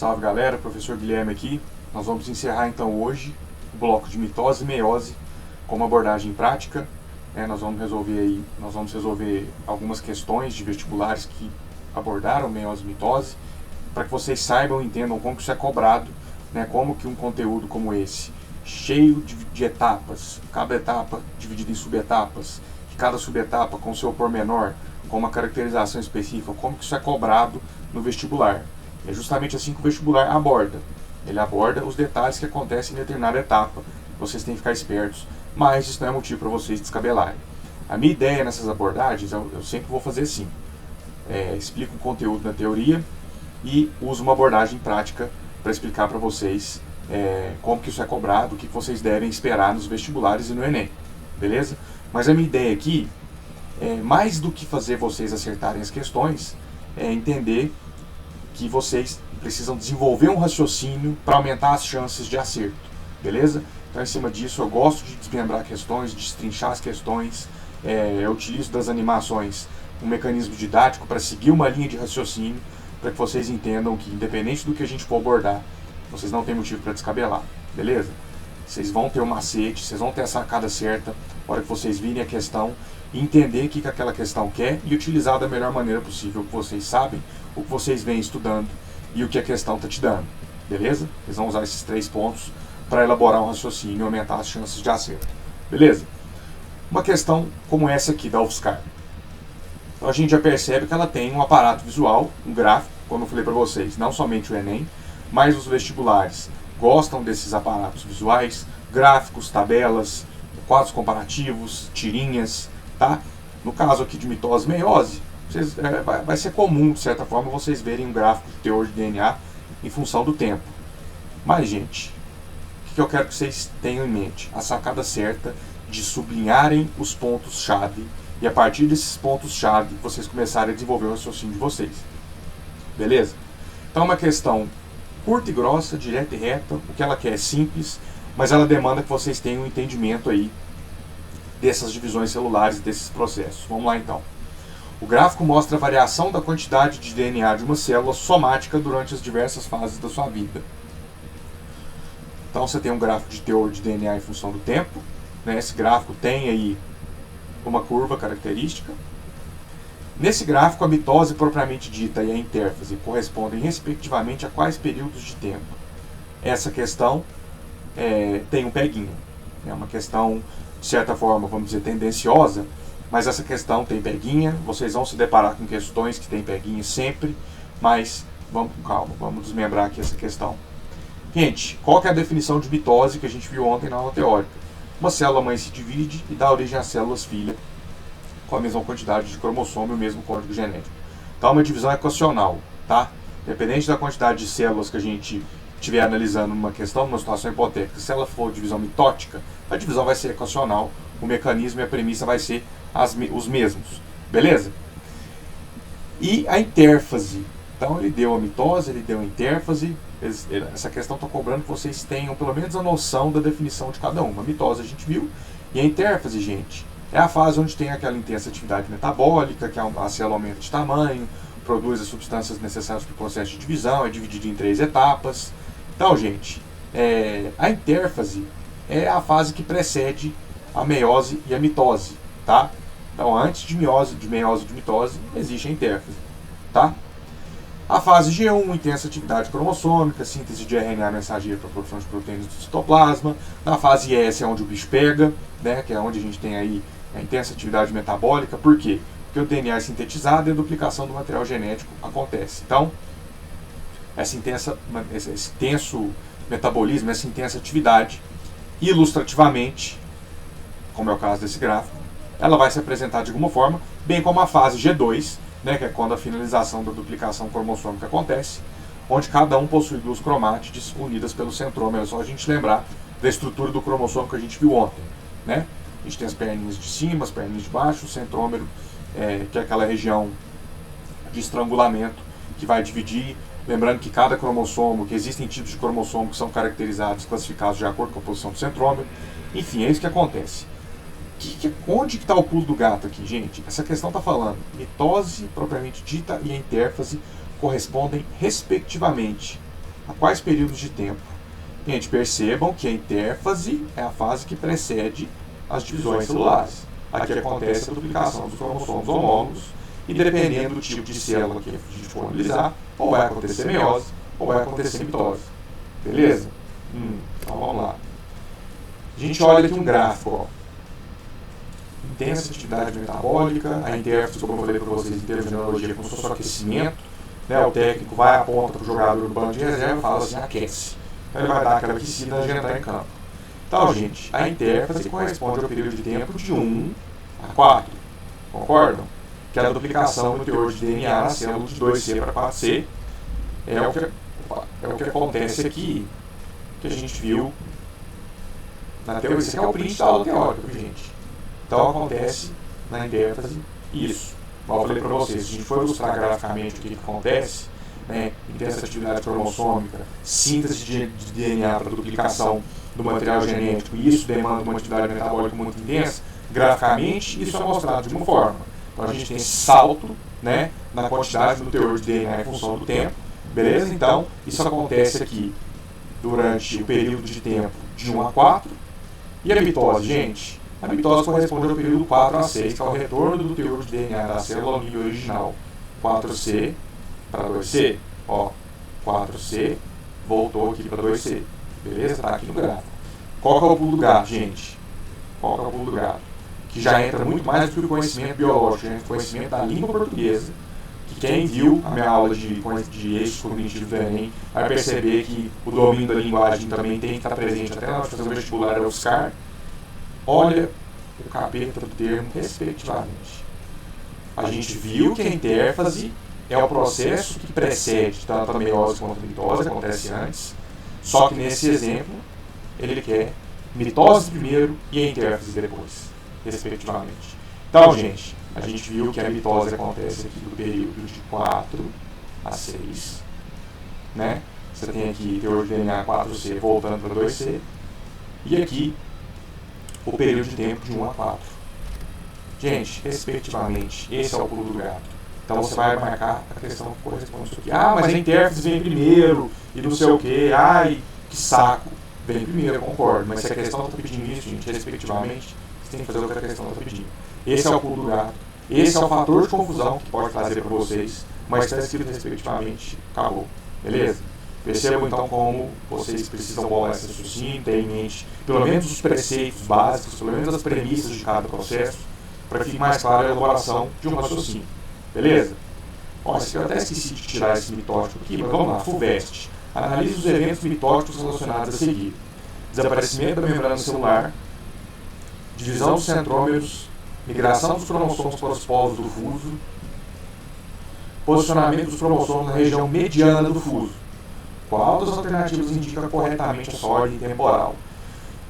Salve galera, professor Guilherme aqui. Nós vamos encerrar então hoje o bloco de mitose e meiose com uma abordagem prática. Nós vamos resolver algumas questões de vestibulares que abordaram meiose e mitose, para que vocês saibam e entendam como que isso é cobrado, como que um conteúdo como esse, cheio de etapas, cada etapa dividida em subetapas, cada subetapa com seu pormenor, com uma caracterização específica, como que isso é cobrado no vestibular. É justamente assim que o vestibular aborda. Ele aborda os detalhes que acontecem em determinada etapa. Vocês têm que ficar espertos, mas isso não é motivo para vocês descabelarem. A minha ideia nessas abordagens, eu sempre vou fazer assim. Explico o conteúdo na teoria e uso uma abordagem prática para explicar para vocês como que isso é cobrado, o que vocês devem esperar nos vestibulares e no Enem. Beleza? Mas a minha ideia aqui, mais do que fazer vocês acertarem as questões, é entender que vocês precisam desenvolver um raciocínio para aumentar as chances de acerto. Beleza? Então, em cima disso, eu gosto de desmembrar questões, destrinchar as questões. Eu utilizo das animações um mecanismo didático para seguir uma linha de raciocínio, para que vocês entendam que, independente do que a gente for abordar, vocês não têm motivo para descabelar. Beleza? Vocês vão ter um macete, vocês vão ter a sacada certa na hora que vocês virem a questão e entender o que aquela questão quer e utilizar da melhor maneira possível o que vocês sabem, o que vocês vêm estudando e o que a questão está te dando. Beleza? Vocês vão usar esses 3 pontos para elaborar um raciocínio e aumentar as chances de acerto. Beleza? Uma questão como essa aqui da UFSCar. Então a gente já percebe que ela tem um aparato visual, um gráfico, como eu falei para vocês, não somente o Enem, mas os vestibulares gostam desses aparatos visuais, gráficos, tabelas, quadros comparativos, tirinhas, tá? No caso aqui de mitose e meiose, vai ser comum, de certa forma, vocês verem um gráfico de teor de DNA em função do tempo. Mas, gente, o que eu quero que vocês tenham em mente? A sacada certa de sublinharem os pontos-chave e, a partir desses pontos-chave, vocês começarem a desenvolver o raciocínio de vocês. Beleza? Então, é uma questão curta e grossa, direta e reta. O que ela quer é simples, mas ela demanda que vocês tenham um entendimento aí dessas divisões celulares e desses processos. Vamos lá então. O gráfico mostra a variação da quantidade de DNA de uma célula somática durante as diversas fases da sua vida. Então você tem um gráfico de teor de DNA em função do tempo. Esse gráfico tem aí uma curva característica. Nesse gráfico, a mitose propriamente dita e a intérfase correspondem respectivamente a quais períodos de tempo? Essa questão tem um peguinho. É uma questão, de certa forma, vamos dizer, tendenciosa, mas essa questão tem peguinha. Vocês vão se deparar com questões que tem peguinha sempre, mas vamos com calma, vamos desmembrar aqui essa questão. Gente, qual que é a definição de mitose que a gente viu ontem na aula teórica? Uma célula-mãe se divide e dá origem a células-filha com a mesma quantidade de cromossomo e o mesmo código genético. Então é uma divisão equacional, tá? Dependente da quantidade de células que a gente estiver analisando numa questão, numa situação hipotética, se ela for divisão mitótica, a divisão vai ser equacional, o mecanismo e a premissa vai ser os mesmos, beleza? E a intérfase, então ele deu a mitose, ele deu a intérfase. Essa questão está cobrando que vocês tenham pelo menos a noção da definição de cada uma. A mitose a gente viu, e a intérfase, gente, é a fase onde tem aquela intensa atividade metabólica, que a célula aumenta de tamanho, produz as substâncias necessárias para o processo de divisão, é dividido em 3 etapas. Então, gente, a intérfase é a fase que precede a meiose e a mitose, tá? Então, antes de meiose e de mitose, existe a intérfase, tá? A fase G1, intensa atividade cromossômica, síntese de RNA mensageiro para a produção de proteínas do citoplasma. Na fase S é onde o bicho pega, que é onde a gente tem aí a intensa atividade metabólica. Por quê? Porque o DNA é sintetizado e a duplicação do material genético acontece. Então, esse intenso metabolismo, essa intensa atividade, ilustrativamente, como é o caso desse gráfico, ela vai se apresentar de alguma forma, bem como a fase G2, que é quando a finalização da duplicação cromossômica acontece, onde cada um possui 2 cromátides unidas pelo centrômero. É só a gente lembrar da estrutura do cromossomo que a gente viu ontem. A gente tem as perninhas de cima, as perninhas de baixo, o centrômero, que é aquela região de estrangulamento que vai dividir. Lembrando que cada cromossomo, que existem tipos de cromossomo que são caracterizados, classificados de acordo com a posição do centrômero. Enfim, é isso que acontece. Onde que está o pulo do gato aqui, gente? Essa questão está falando mitose propriamente dita e a intérfase correspondem respectivamente a quais períodos de tempo? Gente, percebam que a intérfase é a fase que precede as divisões celulares. Aqui acontece a duplicação dos cromossomos homólogos e dependendo do tipo de célula que a gente for analisar, ou vai acontecer meiose ou vai acontecer mitose. Beleza? Então vamos lá. A gente olha aqui um gráfico, ó. Intensa atividade metabólica, a intérfase, como eu falei para vocês, em termos de analogia, como se fosse um aquecimento, né? O técnico vai aponta para o jogador do banco de reserva e fala assim, aquece. Então ele vai dar aquela aquecida antes de entrar em campo. Então, gente, a intérfase corresponde ao período de tempo de 1 a 4. Concordam? Que é a duplicação do teor de DNA na célula de 2C para 4C é o que acontece aqui, que a gente viu na teoria. Esse aqui é o print da aula teórica, gente. Então acontece na intérfase isso. Como eu falei para vocês, se a gente for ilustrar graficamente o que acontece, né, intensa atividade cromossômica, síntese de DNA para duplicação do material genético, e isso demanda uma atividade metabólica muito intensa, graficamente isso é mostrado de uma forma. Então a gente tem esse salto, né, na quantidade do teor de DNA em função do tempo, beleza? Então isso acontece aqui durante o período de tempo de 1 a 4. E a mitose, gente? A mitose corresponde ao período 4 a 6, que é o retorno do teor de DNA da célula ao nível original. 4C para 2C, ó, 4C voltou aqui para 2C, beleza? Está aqui no gráfico. Qual que é o pulo do gato, gente? Qual que é o pulo do gato? Que já entra muito mais do que o conhecimento biológico, o conhecimento da língua portuguesa, que quem viu a minha aula de eixos cognitivos do Enem vai perceber que o domínio da linguagem também tem que estar presente até na hora de fazer o vestibular da UFSCar. Olha o capeta do termo, respectivamente. A gente viu que a intérfase é o processo que precede tanto a meiose quanto a mitose, acontece antes, só que nesse exemplo ele quer mitose primeiro e a intérfase depois, respectivamente. Então, gente, a gente viu que a mitose acontece aqui no período de 4 a 6, né? Você tem aqui teor de DNA 4C voltando para 2C, e aqui o período de tempo de 1 a 4. Gente, respectivamente, esse é o pulo do gato. Então você vai marcar a questão que corresponde a isso aqui. Ah, mas a intérfase vem primeiro, e não sei o que, ai, que saco. Vem primeiro, concordo, mas se a questão está pedindo isso, gente, respectivamente, você tem que fazer o que a questão está pedindo. Esse é o pulo do gato, esse é o fator de confusão que pode trazer para vocês, mas está escrito respectivamente, acabou, beleza? Percebam então como vocês precisam bolar esse raciocínio, ter em mente pelo menos os preceitos básicos, pelo menos as premissas de cada processo, para que fique mais clara a elaboração de um raciocínio, beleza? Olha, eu até esqueci de tirar esse mitótico aqui, mas vamos lá, FUVEST. Analise os eventos mitóticos relacionados a seguir. Desaparecimento da membrana celular, divisão dos centrômeros, migração dos cromossomos para os polos do fuso, posicionamento dos cromossomos na região mediana do fuso. Qual das alternativas indica corretamente a sua ordem temporal?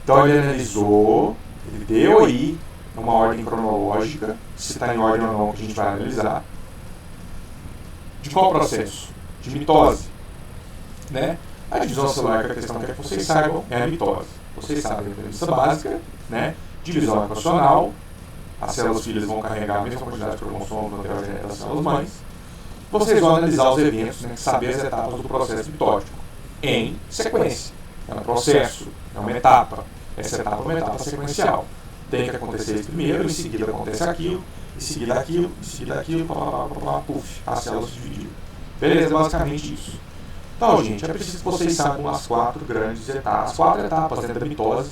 Então ele analisou, ele deu aí uma ordem cronológica, se está em ordem ou não que a gente vai analisar. De qual processo? De mitose. Né? A divisão celular, que a questão que vocês saibam, é a mitose. Vocês sabem a premissa básica, né? Divisão equacional, as células filhas vão carregar a mesma quantidade de cromossomos no material genético das células mães. Vocês vão analisar os eventos, né? Saber as etapas do processo mitótico em sequência. É um processo, é uma etapa. Essa etapa é uma etapa sequencial. Tem que acontecer isso primeiro, em seguida acontece aquilo, em seguida aquilo, em seguida aquilo, puf, as células se dividiram. Beleza, basicamente isso. Então, gente, é preciso que vocês saibam as 4 grandes etapas, as 4 etapas dentro da mitose,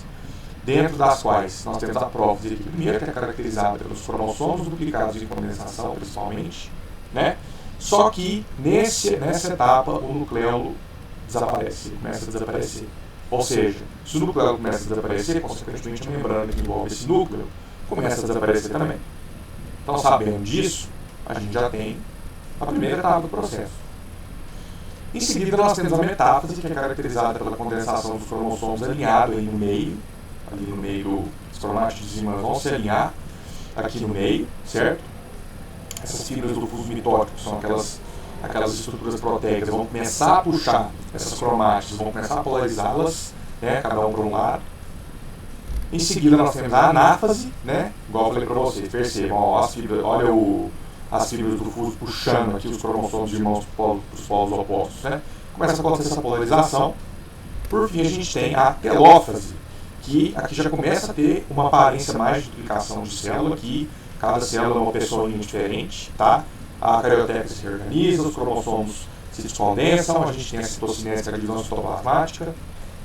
dentro das quais nós temos a prófise aqui primeiro, que é caracterizada pelos cromossomos duplicados em condensação, principalmente, né? Só que nessa etapa o nucleolo desaparece, começa a desaparecer. Ou seja, se o nucleolo começa a desaparecer, consequentemente a membrana que envolve esse núcleo começa a desaparecer também. Então, sabendo disso, a gente já tem a primeira etapa do processo. Em seguida, nós temos a metáfase, que é caracterizada pela condensação dos cromossomos alinhado aí no meio, ali no meio dos cromátidos de vão se alinhar aqui no meio, certo? Essas fibras do fuso mitótico são aquelas estruturas proteicas, vão começar a puxar essas cromátides, vão começar a polarizá-las, né, cada um para um lado. Em seguida, nós temos a anáfase, né, igual eu falei para vocês, percebam, ó, as fibras, olha as fibras do fuso puxando aqui os cromossomos de irmãos para os polos opostos, né? Começa a acontecer essa polarização. Por fim, a gente tem a telófase, que aqui já começa a ter uma aparência mais de duplicação de célula, que cada célula é uma pessoinha diferente, tá? A carioteca se reorganiza, os cromossomos se descondensam, a gente tem a citocinese, que é a divisão citoplasmática,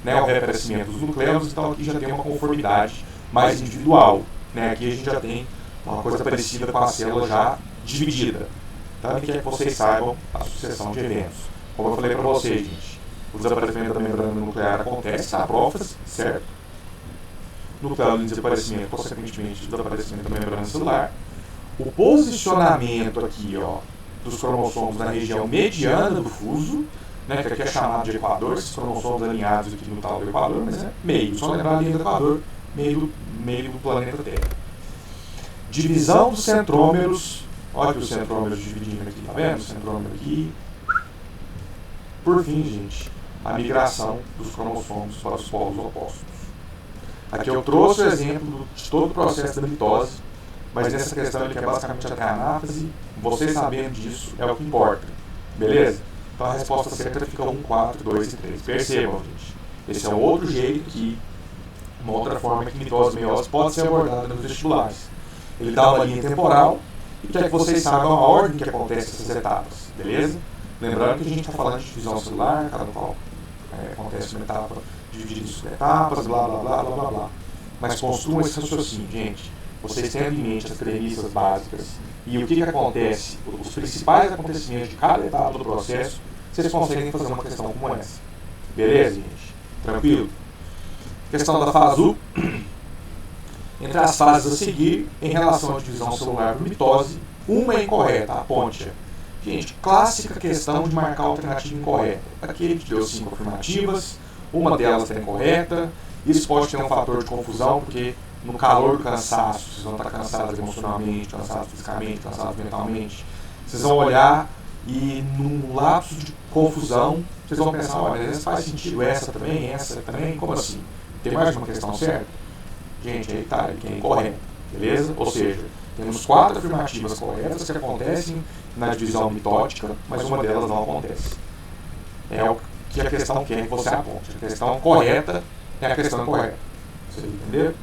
né, o reaparecimento dos nucleus, então aqui já tem uma conformidade mais individual, né? Aqui a gente já tem uma coisa parecida com a célula já dividida. Então, que é que vocês saibam a sucessão de eventos. Como eu falei para vocês, gente, o desaparecimento da membrana nuclear acontece, a prófase, certo? Nuclear de desaparecimento, consequentemente, o desaparecimento da membrana celular. O posicionamento aqui, ó, dos cromossomos na região mediana do fuso, né, que aqui é chamado de equador, esses cromossomos alinhados aqui no tal do equador, mas é meio, só lembrar a linha do equador, meio do planeta Terra. Divisão dos centrômeros, olha aqui os centrômeros dividindo aqui, tá vendo? O centrômero aqui. Por fim, gente, a migração dos cromossomos para os polos opostos. Aqui eu trouxe o exemplo de todo o processo da mitose, mas nessa questão ele quer basicamente até a anáfase. Vocês sabendo disso é o que importa, beleza? Então a resposta certa fica 1, 4, 2 e 3. Percebam, gente, esse é um outro jeito que, uma outra forma que mitose e meiose pode ser abordada nos vestibulares. Ele dá uma linha temporal e quer que vocês saibam a ordem que acontece essas etapas, beleza? Lembrando que a gente está falando de divisão celular, cada qual acontece uma etapa dividida em subetapas, blá blá blá blá blá blá. Mas construam esse raciocínio, gente. Vocês tendo em mente as premissas básicas e o que acontece, os principais acontecimentos de cada etapa do processo, vocês conseguem fazer uma questão como essa. Beleza, gente? Tranquilo? Questão da fase U. Entre as fases a seguir, em relação à divisão celular por mitose, uma é incorreta, a ponte. Gente, clássica questão de marcar a alternativa incorreta. Aqui ele te deu 5 afirmativas, uma delas está incorreta. Isso pode ter um fator de confusão, porque no calor do cansaço, vocês vão estar cansados emocionalmente, cansados fisicamente, cansados mentalmente. Vocês vão olhar e num lapso de confusão, vocês vão pensar, olha, mas faz sentido essa também, como assim? Tem mais de uma questão certa? Gente, aí tá, ele é incorreto, beleza? Ou seja, temos 4 afirmativas corretas que acontecem na divisão mitótica, mas uma delas não acontece. É o que a questão quer que você aponte. A questão correta é a questão correta. Vocês entenderam?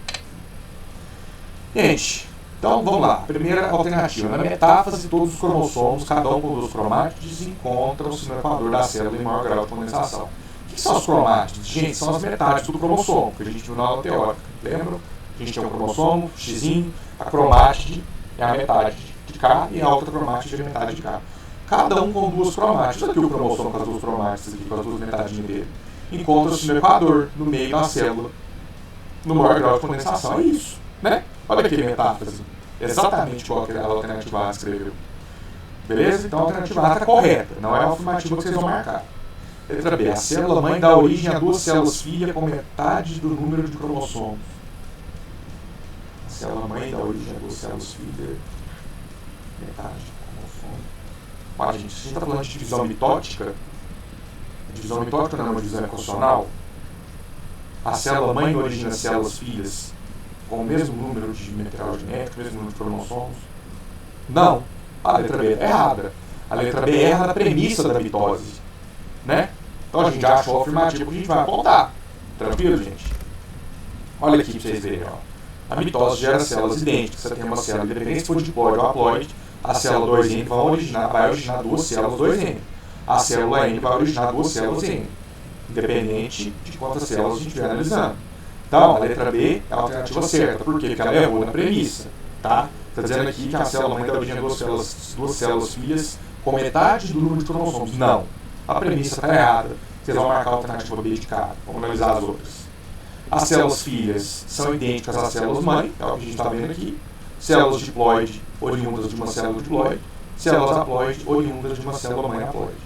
Gente, então vamos lá. Primeira alternativa. Na metáfase, todos os cromossomos, cada um com 2 cromátides, encontram-se no equador da célula em maior grau de condensação. O que são os cromátides? Gente, são as metades do cromossomo, que a gente viu na aula teórica. Lembram? A gente tem um cromossomo, X, a cromátide é a metade de cá e a outra cromátide é a metade de cá. Cada um com 2 cromátides. Aqui o cromossomo com as 2 cromátides, aqui com as 2 metadinhas dele. Encontra-se no equador, no meio da célula, no maior grau de condensação. É isso, né? Olha aqui a metáfase. Exatamente igual que a alternativa A escreveu. Beleza? Então a alternativa A está correta. Não é a afirmativa que vocês vão marcar. Letra B. A célula mãe dá origem a 2 células filha com metade do número de cromossomos. A célula mãe dá origem a 2 células filha, metade do cromossomo. Olha, gente, se a gente está falando de divisão mitótica, a divisão mitótica não é uma divisão equacional. A célula mãe origina células filhas com o mesmo número de material genético, o mesmo número de cromossomos? Não. A letra B é errada. A letra B erra na premissa da mitose, né? Então a gente já achou a afirmativa que a gente vai apontar. Tranquilo, gente? Olha aqui para vocês verem. Ó. A mitose gera células idênticas. Você tem uma célula independente, se for diploide ou haploide, a célula 2N vai originar 2 células 2N. A célula N vai originar 2 células N, independente de quantas células a gente estiver analisando. Então, a letra B é a alternativa certa. Por quê? Porque ela errou na premissa. Tá? Está dizendo aqui que a célula mãe dá origem a 2 células filhas com metade do número de cromossomos. Não. A premissa está errada. Vocês vão marcar a alternativa B de cá. Vamos analisar as outras. As células filhas são idênticas às células mãe, é o que a gente está vendo aqui. Células diploide oriundas de uma célula diploide. Células haploide oriundas de uma célula mãe haploide.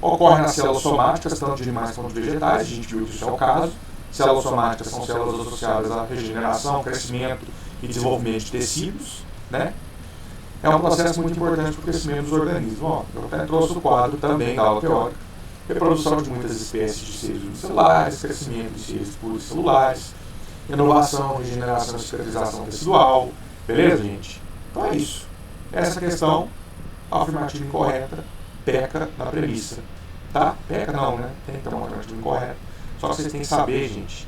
Ocorre nas células somáticas, tanto de animais quanto de vegetais. A gente viu que isso é o caso. Células somáticas são células associadas à regeneração, crescimento e desenvolvimento de tecidos, né? É um processo muito importante para o crescimento dos organismos. Ó, eu até trouxe o quadro também da aula teórica. Reprodução de muitas espécies de seres unicelulares, crescimento de seres pluricelulares, inovação, regeneração e cicatrização tecidual. Beleza, gente? Então é isso. Essa questão afirmativa incorreta peca na premissa. Tá? Peca não, né? Tem que ter uma afirmativa incorreta. Só que vocês têm que saber, gente.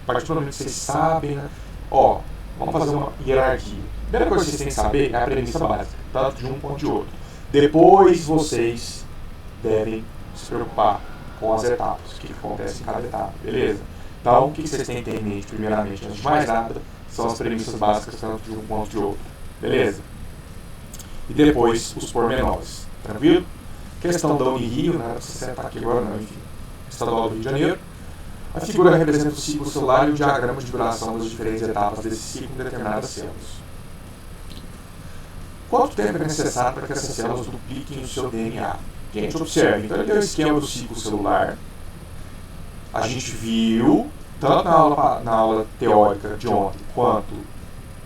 A partir do momento que vocês sabem, né? Ó, vamos fazer uma hierarquia. A primeira coisa que vocês têm que saber é a premissa básica, tanto de um quanto de outro. Depois vocês devem se preocupar com as etapas, o que acontece em cada etapa, beleza? Então, o que vocês têm que ter em mente, primeiramente, antes de mais nada, são as premissas básicas, tanto de um quanto de outro, beleza? E depois, os pormenores, tranquilo? Questão da Unirio, né? Você está aqui agora, não, enfim, estadual do Rio de Janeiro. A figura representa o ciclo celular e o diagrama de duração das diferentes etapas desse ciclo em determinadas células. Quanto tempo é necessário para que essas células dupliquem o seu DNA? Gente, observe, então ele deu o esquema do ciclo celular. A gente viu, tanto na aula teórica de ontem, quanto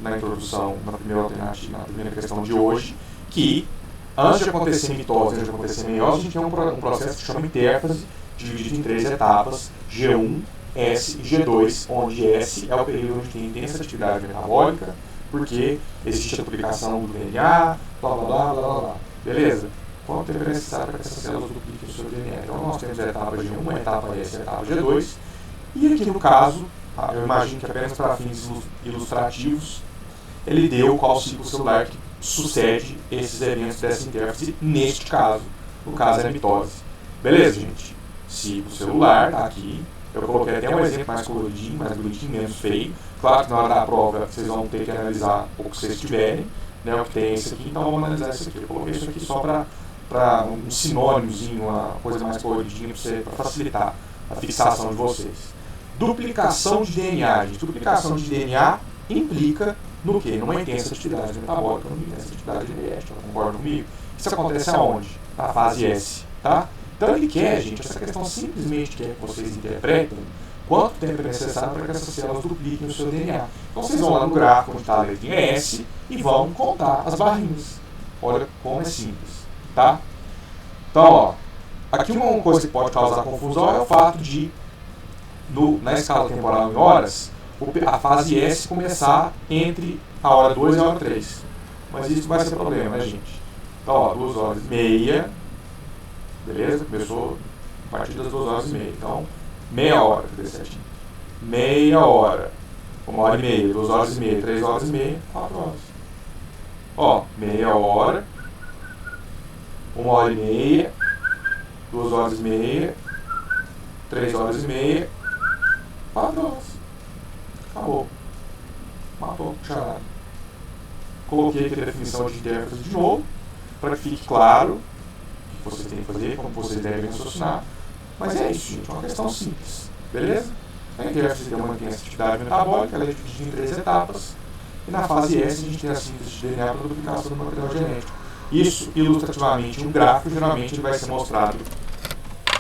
na introdução, na primeira alternativa, na primeira questão de hoje, que antes de acontecer mitose, antes de acontecer meiose, a gente tem um processo que chama intérfase, dividido em 3 etapas, G1, S e G2, onde S é o período onde tem intensa atividade metabólica, porque existe a duplicação do DNA, blá blá blá blá blá. Beleza? Quanto tempo é necessário para que essas células dupliquem o seu DNA? Então nós temos a etapa G1, a etapa S e a etapa G2. E aqui no caso, eu imagino que apenas para fins ilustrativos, ele deu qual ciclo celular que sucede esses eventos dessa intérfase neste caso. No caso é a mitose. Beleza, gente? Ciclo celular, tá aqui. Eu coloquei até um exemplo mais coloridinho, mais bonitinho, menos feio. Claro que na hora da prova vocês vão ter que analisar o que vocês tiverem, né, o que tem esse aqui, então vamos analisar isso aqui. Eu coloquei isso aqui só para um sinônimozinho, uma coisa mais coloridinha para facilitar a fixação de vocês. Duplicação de DNA, gente. Duplicação de DNA implica no quê? Numa intensa atividade metabólica, numa intensa atividade genética, concorda comigo? Isso acontece aonde? Na fase S, tá? Então ele quer, gente, essa questão simplesmente quer que vocês interpretem quanto tempo é necessário para que essas células dupliquem o seu DNA. Então vocês vão lá no gráfico onde está a letrinha S e vão contar as barrinhas. Olha como é simples, tá? Então, ó, aqui uma coisa que pode causar confusão é o fato de, na escala temporal em horas, a fase S começar entre a hora 2 e a hora 3. Mas isso vai ser problema, né, gente? Então, ó, 2 horas e meia. Beleza? Começou a partir das 2 horas e meia. Então, meia hora, cadê certinho? Meia hora. 1 hora e meia, 2 horas e meia, 3 horas e meia, 4 horas. Ó, meia hora. 1 hora e meia. 2 horas e meia. 3 horas e meia. 4 horas. Acabou. Matou, charada. Coloquei aqui a definição de intérfase de novo, para que fique claro o que vocês têm que fazer, como vocês devem raciocinar. Mas é isso, gente, é uma questão simples. Beleza? A intérfase tem uma intensa atividade metabólica, ela é dividida em 3 etapas. E na fase S a gente tem a síntese de DNA para duplicação do material genético. Isso, ilustrativamente, em um gráfico, geralmente vai ser mostrado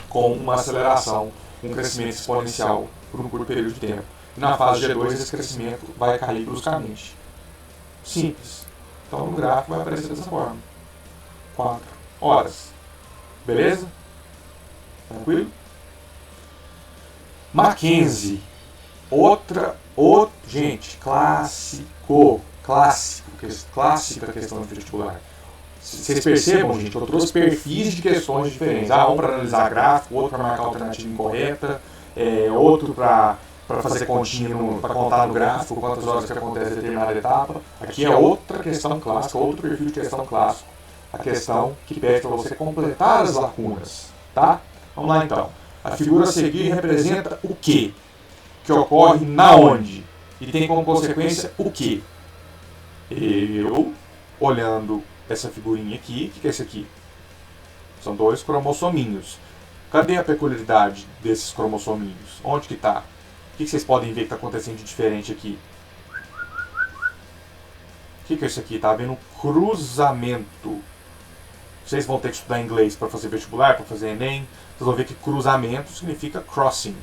com uma aceleração, um crescimento exponencial por um curto período de tempo. E na fase G2 esse crescimento vai cair bruscamente. Simples. Então no gráfico vai aparecer dessa forma. 4 horas. Beleza? Tranquilo? Mackenzie. Gente, clássica questão de vestibular. Vocês percebam, gente, eu trouxe perfis de questões diferentes. Um para analisar gráfico, outro para marcar a alternativa incorreta, outro para fazer continha, para contar no gráfico quantas horas que acontece determinada etapa. Aqui é outra questão clássica, outro perfil de questão clássico. A questão que pede para você completar as lacunas, tá? Vamos lá então. A figura a seguir representa o quê? Que ocorre na onde? E tem como consequência o quê? Eu, olhando essa figurinha aqui, o que é esse aqui? São 2 cromossominhos. Cadê a peculiaridade desses cromossominhos? Onde que está? O que vocês podem ver que está acontecendo de diferente aqui? O que é isso aqui? Está havendo um cruzamento. Vocês vão ter que estudar inglês para fazer vestibular, para fazer Enem. Vocês vão ver que cruzamento significa crossing.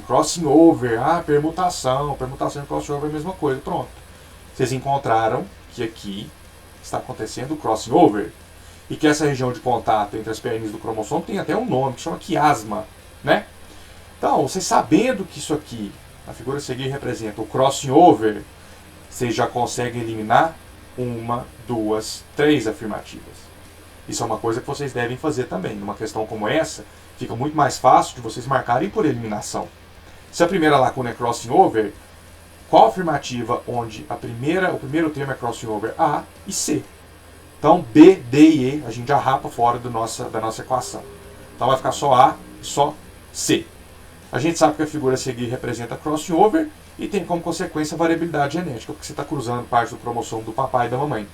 Crossing over. Permutação e crossing over é a mesma coisa. Pronto. Vocês encontraram que aqui está acontecendo o crossing over. E que essa região de contato entre as perninhas do cromossomo tem até um nome, que chama quiasma, né? Então, vocês sabendo que isso aqui, a figura a seguir representa o crossing over, vocês já conseguem eliminar uma, duas, três afirmativas. Isso é uma coisa que vocês devem fazer também. Numa questão como essa, fica muito mais fácil de vocês marcarem por eliminação. Se a primeira lacuna é crossing over, qual afirmativa onde o primeiro termo é crossing over? A e C. Então, B, D e E a gente já rapa fora da nossa equação. Então vai ficar só A e só C. A gente sabe que a figura a seguir representa crossing over e tem como consequência a variabilidade genética, porque você está cruzando parte do cromossomo do papai e da mamãe.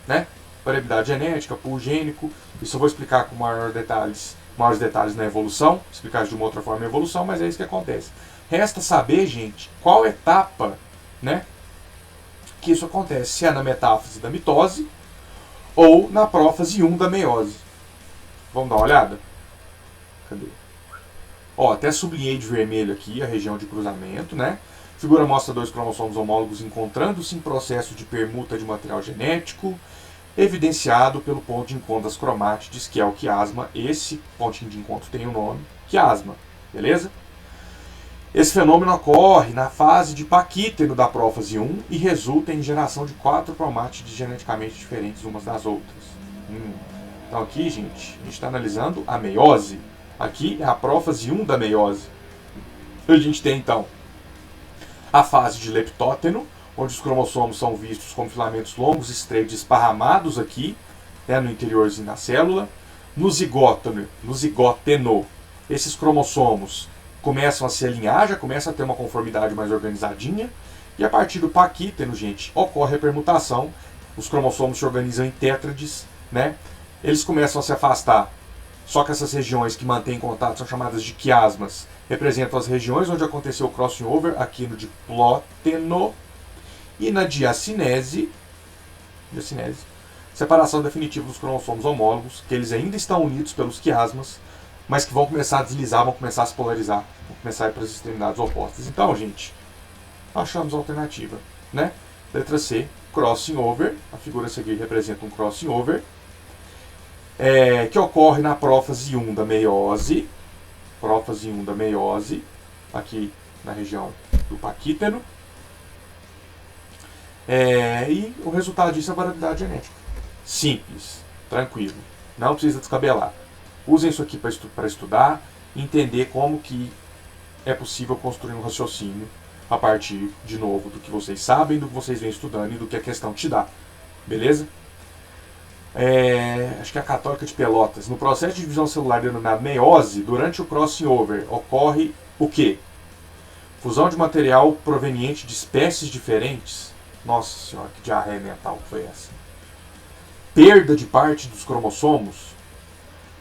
Né? Variabilidade genética, pool gênico, isso eu vou explicar com maiores detalhes na evolução, explicar de uma outra forma na evolução, mas é isso que acontece. Resta saber, gente, qual etapa, né, que isso acontece, se é na metáfase da mitose ou na prófase 1 da meiose. Vamos dar uma olhada? Cadê? Ó, até sublinhei de vermelho aqui a região de cruzamento, né? A figura mostra dois cromossomos homólogos encontrando-se em processo de permuta de material genético, evidenciado pelo ponto de encontro das cromátides, que é o quiasma. Esse pontinho de encontro tem o nome quiasma, beleza? Esse fenômeno ocorre na fase de paquítero da prófase 1 e resulta em geração de 4 cromátides geneticamente diferentes umas das outras. Então aqui, gente, a gente está analisando a meiose. Aqui é a prófase 1 da meiose. A gente tem, então, a fase de leptóteno, onde os cromossomos são vistos como filamentos longos, estreitos, esparramados aqui, né, no interiorzinho da célula. No zigóteno, esses cromossomos começam a se alinhar, já começa a ter uma conformidade mais organizadinha, e a partir do paquíteno, gente, ocorre a permutação, os cromossomos se organizam em tétrades, né? Eles começam a se afastar, só que essas regiões que mantêm contato são chamadas de quiasmas, representam as regiões onde aconteceu o crossing over, aqui no diplóteno, e na diacinese, separação definitiva dos cromossomos homólogos, que eles ainda estão unidos pelos quiasmas, mas que vão começar a deslizar, vão começar a se polarizar, vão começar a ir para as extremidades opostas. Então, gente, achamos a alternativa, né? Letra C, crossing over, a figura a seguir representa um crossing over, que ocorre na prófase 1 da meiose, aqui na região do paquíteno, e o resultado disso é a variabilidade genética. Simples, tranquilo, não precisa descabelar. Usem isso aqui para estudar e entender como que é possível construir um raciocínio a partir, de novo, do que vocês sabem, do que vocês vêm estudando e do que a questão te dá. Beleza? Acho que é a Católica de Pelotas. No processo de divisão celular denominado meiose, durante o crossing over, ocorre o quê? Fusão de material proveniente de espécies diferentes. Nossa senhora, que diarreia mental que foi essa. Perda de parte dos cromossomos.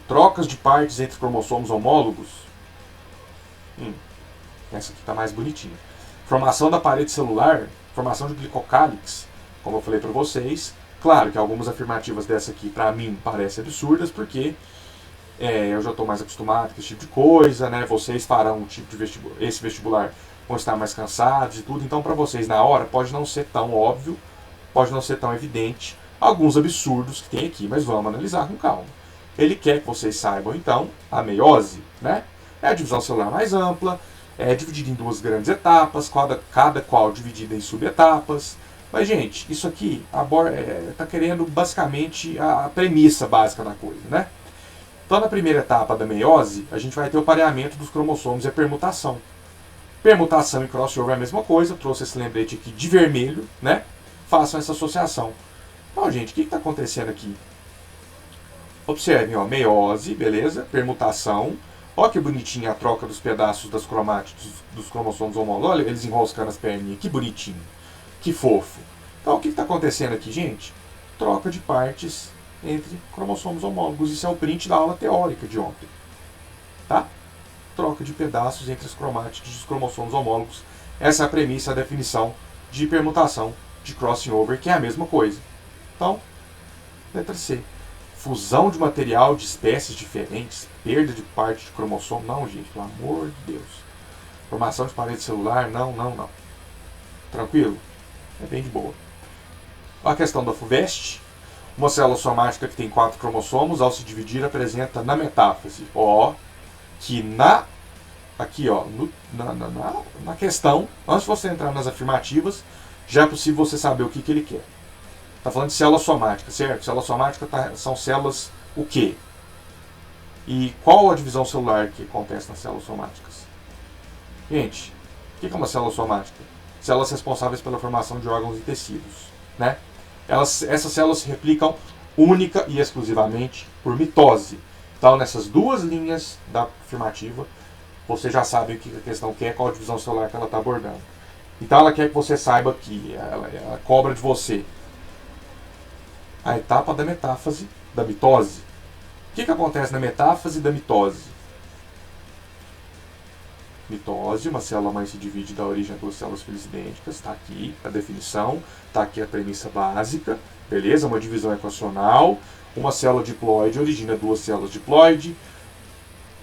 Trocas de partes entre cromossomos homólogos. Essa aqui está mais bonitinha. Formação da parede celular, formação de glicocálix, como eu falei para vocês. Claro que algumas afirmativas dessa aqui, para mim, parecem absurdas, porque eu já estou mais acostumado com esse tipo de coisa, né? Vocês farão esse vestibular, vão estar mais cansados e tudo. Então, para vocês, na hora, pode não ser tão óbvio, pode não ser tão evidente alguns absurdos que tem aqui, mas vamos analisar com calma. Ele quer que vocês saibam, então, a meiose, né? É a divisão celular mais ampla, é dividida em duas grandes etapas, cada qual dividida em subetapas. Mas, gente, isso aqui está querendo basicamente a premissa básica da coisa, né? Então, na primeira etapa da meiose, a gente vai ter o pareamento dos cromossomos e a permutação. Permutação e crossover é a mesma coisa, trouxe esse lembrete aqui de vermelho, né? Façam essa associação. Então, gente, o que está acontecendo aqui? Observem, ó, meiose, beleza? Permutação. Olha que bonitinha a troca dos pedaços das cromátides dos cromossomos homólogos. Olha eles enroscando as perninhas, que bonitinho. Que fofo. Então, o que está acontecendo aqui, gente? Troca de partes entre cromossomos homólogos. Isso é o print da aula teórica de ontem. Tá? Troca de pedaços entre as cromátides dos cromossomos homólogos. Essa é a premissa, a definição de permutação de crossing over, que é a mesma coisa. Então, letra C. Fusão de material de espécies diferentes, perda de parte de cromossomo. Não, gente, pelo amor de Deus. Formação de parede celular, não. Tranquilo? É bem de boa. A questão da FUVEST. Uma célula somática que tem 4 cromossomos, ao se dividir, apresenta na metáfase, que na questão, antes de você entrar nas afirmativas, já é possível você saber o que ele quer. Está falando de célula somática, certo? Célula somática são células o quê? E qual a divisão celular que acontece nas células somáticas? Gente, o que é uma célula somática? Células responsáveis pela formação de órgãos e tecidos, né? Essas células se replicam única e exclusivamente por mitose. Então, nessas duas linhas da afirmativa, você já sabe o que a questão quer, qual a divisão celular que ela está abordando. Então, ela quer que você saiba que ela cobra de você a etapa da metáfase da mitose. O que acontece na metáfase da mitose? Mitose, uma célula mãe se divide da origem a duas células filhas idênticas, está aqui a definição, está aqui a premissa básica, beleza? Uma divisão equacional, uma célula diploide origina duas células diploide,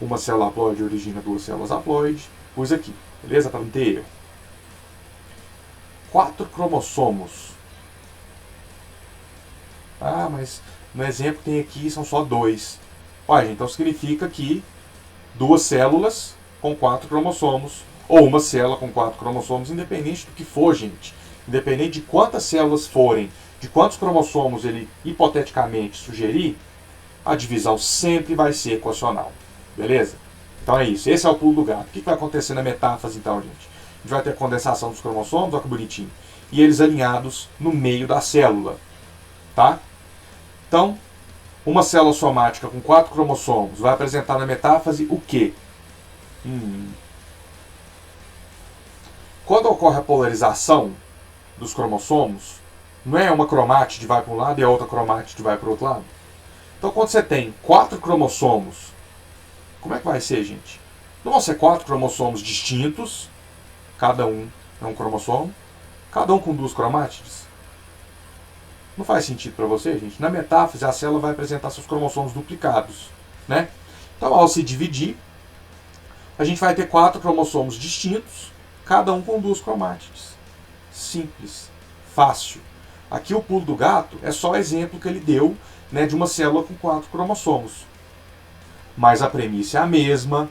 uma célula haploide origina duas células haploide, pus aqui, beleza? Para não ter erro. 4 cromossomos. Ah, mas no exemplo que tem aqui são só 2. Olha, então significa que duas células com 4 cromossomos, ou uma célula com 4 cromossomos, independente do que for, gente. Independente de quantas células forem, de quantos cromossomos ele hipoteticamente sugerir, a divisão sempre vai ser equacional. Beleza? Então é isso. Esse é o pulo do gato. O que vai acontecer na metáfase, então, gente? A gente vai ter a condensação dos cromossomos, olha que bonitinho, e eles alinhados no meio da célula. Tá? Então, uma célula somática com 4 cromossomos vai apresentar na metáfase o quê? Quando ocorre a polarização dos cromossomos, não é uma cromátide vai para um lado e a outra cromátide vai para o outro lado? Então, quando você tem 4 cromossomos, como é que vai ser, gente? Não vão ser 4 cromossomos distintos, cada um é um cromossomo, cada um com 2 cromátides? Não faz sentido para você, gente? Na metáfase, a célula vai apresentar seus cromossomos duplicados, né? Então, ao se dividir, a gente vai ter 4 cromossomos distintos, cada um com 2 cromátides. Simples, fácil. Aqui o pulo do gato é só o exemplo que ele deu, né, de uma célula com 4 cromossomos. Mas a premissa é a mesma,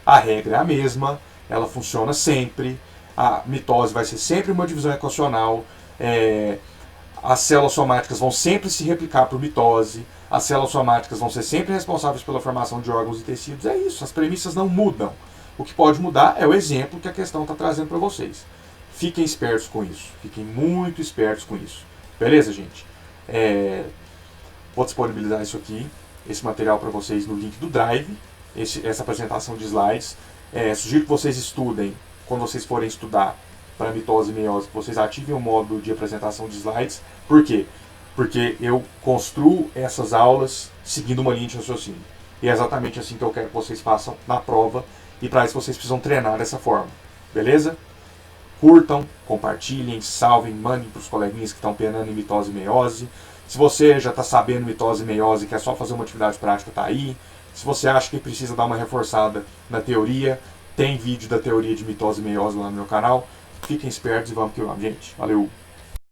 a regra é a mesma, ela funciona sempre, a mitose vai ser sempre uma divisão equacional, as células somáticas vão sempre se replicar por mitose, as células somáticas vão ser sempre responsáveis pela formação de órgãos e tecidos. É isso, as premissas não mudam. O que pode mudar é o exemplo que a questão está trazendo para vocês. Fiquem espertos com isso, fiquem muito espertos com isso. Beleza, gente? Vou disponibilizar isso aqui, esse material para vocês no link do Drive, essa apresentação de slides. Sugiro que vocês estudem, quando vocês forem estudar para mitose e meiose, que vocês ativem o modo de apresentação de slides. Por quê? Porque eu construo essas aulas seguindo uma linha de raciocínio. E é exatamente assim que eu quero que vocês façam na prova, e para isso vocês precisam treinar dessa forma. Beleza? Curtam, compartilhem, salvem, mandem para os coleguinhas que estão penando em mitose e meiose. Se você já está sabendo mitose e meiose e quer só fazer uma atividade prática, está aí. Se você acha que precisa dar uma reforçada na teoria, tem vídeo da teoria de mitose e meiose lá no meu canal. Fiquem espertos e vamos que vamos, gente. Valeu!